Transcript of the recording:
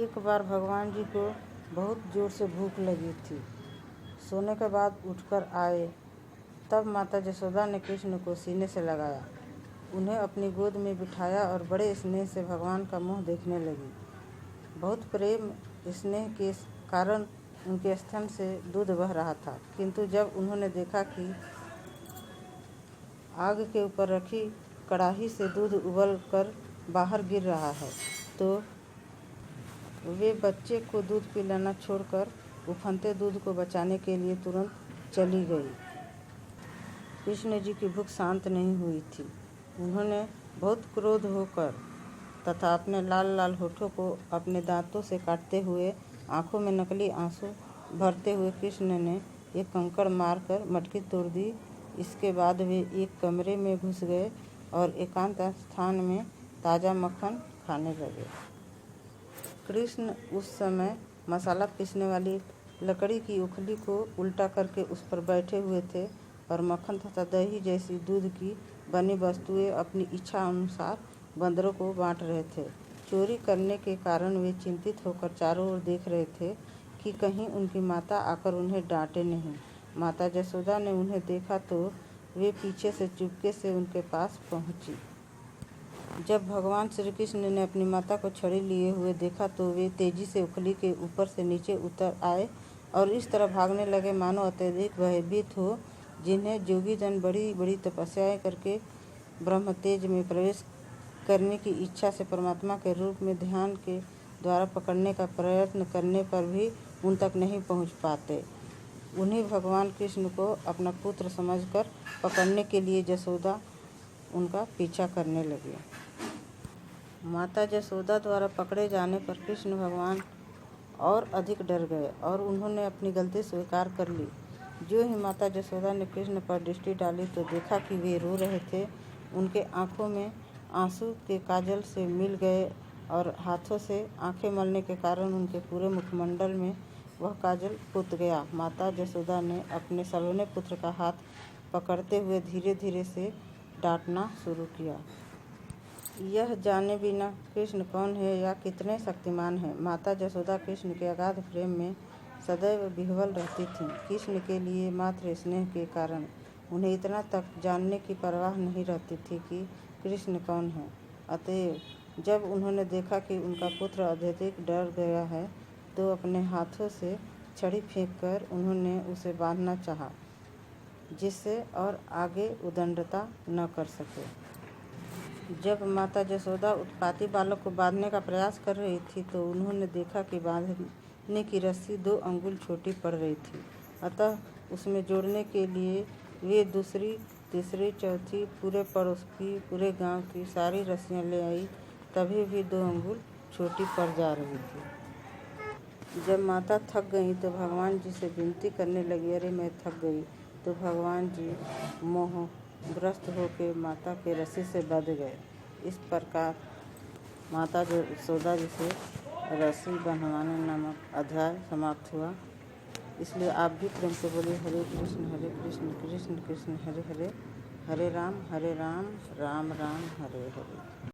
एक बार भगवान जी को बहुत जोर से भूख लगी थी। सोने के बाद उठकर आए, तब माता यशोदा ने कृष्ण को सीने से लगाया, उन्हें अपनी गोद में बिठाया और बड़े स्नेह से भगवान का मुँह देखने लगी। बहुत प्रेम स्नेह के कारण उनके स्तन से दूध बह रहा था, किंतु जब उन्होंने देखा कि आग के ऊपर रखी कड़ाही से दूध उबल कर बाहर गिर रहा है, तो वे बच्चे को दूध पिलाना छोड़कर उफनते दूध को बचाने के लिए तुरंत चली गई। कृष्ण जी की भूख शांत नहीं हुई थी। उन्होंने बहुत क्रोध होकर तथा अपने लाल लाल होठों को अपने दांतों से काटते हुए आंखों में नकली आंसू भरते हुए कृष्ण ने एक कंकड़ मारकर मटकी तोड़ दी। इसके बाद वे एक कमरे में घुस गए और एकांत स्थान में ताज़ा मक्खन खाने लगे। कृष्ण उस समय मसाला पीसने वाली लकड़ी की उखली को उल्टा करके उस पर बैठे हुए थे और मक्खन तथा दही जैसी दूध की बनी वस्तुएं अपनी इच्छा अनुसार बंदरों को बांट रहे थे। चोरी करने के कारण वे चिंतित होकर चारों ओर देख रहे थे कि कहीं उनकी माता आकर उन्हें डांटे नहीं। माता यशोदा ने उन्हें देखा तो वे पीछे से चुपके से उनके पास पहुंची। जब भगवान श्री कृष्ण ने अपनी माता को छड़ी लिए हुए देखा तो वे तेजी से उखली के ऊपर से नीचे उतर आए और इस तरह भागने लगे मानो अत्यधिक भयभीत हो, जिन्हें जोगी जन बड़ी बड़ी तपस्याएं करके ब्रह्म तेज में प्रवेश करने की इच्छा से परमात्मा के रूप में ध्यान के द्वारा पकड़ने का प्रयत्न करने पर भी उन तक नहीं पहुंच पाते। उन्हीं भगवान कृष्ण को अपना पुत्र समझकर पकड़ने के लिए यशोदा उनका पीछा करने लगी। माता यशोदा द्वारा पकड़े जाने पर कृष्ण भगवान और अधिक डर गए और उन्होंने अपनी गलती स्वीकार कर ली। जो ही माता यशोदा ने कृष्ण पर दृष्टि डाली तो देखा कि वे रो रहे थे। उनके आंखों में आंसू के काजल से मिल गए और हाथों से आंखें मलने के कारण उनके पूरे मुखमंडल में वह काजल पुत गया। माता यशोदा ने अपने सलोने पुत्र का हाथ पकड़ते हुए धीरे धीरे से डांटना शुरू किया। यह जाने बिना कृष्ण कौन है या कितने शक्तिमान हैं। माता यशोदा कृष्ण के अगाध प्रेम में सदैव विह्वल रहती थीं। कृष्ण के लिए मात्र स्नेह के कारण उन्हें इतना तक जानने की परवाह नहीं रहती थी कि कृष्ण कौन है। अतएव जब उन्होंने देखा कि उनका पुत्र अत्यधिक डर गया है तो अपने हाथों से छड़ी फेंककर उन्होंने उसे बांधना चाहा, जिससे और आगे उद्दंडता न कर सके। जब माता यशोदा उत्पाती बालक को बांधने का प्रयास कर रही थी तो उन्होंने देखा कि बांधने की रस्सी 2 अंगुल छोटी पड़ रही थी। अतः उसमें जोड़ने के लिए वे दूसरी, तीसरी, चौथी, पूरे पड़ोस की, पूरे गांव की सारी रस्सियां ले आई, तभी भी 2 अंगुल छोटी पड़ जा रही थी। जब माता थक गईं तो भगवान जी से विनती करने लगी, अरे मैं थक गई। तो भगवान जी मोहग्रस्त होकर माता के रस्सी से बंध गए। इस प्रकार माता यशोदा जी से रस्सी बंधवाने नामक अध्याय समाप्त हुआ। इसलिए आप भी प्रेम से बोलिए हरे कृष्ण कृष्ण कृष्ण हरे हरे, हरे राम राम राम हरे हरे।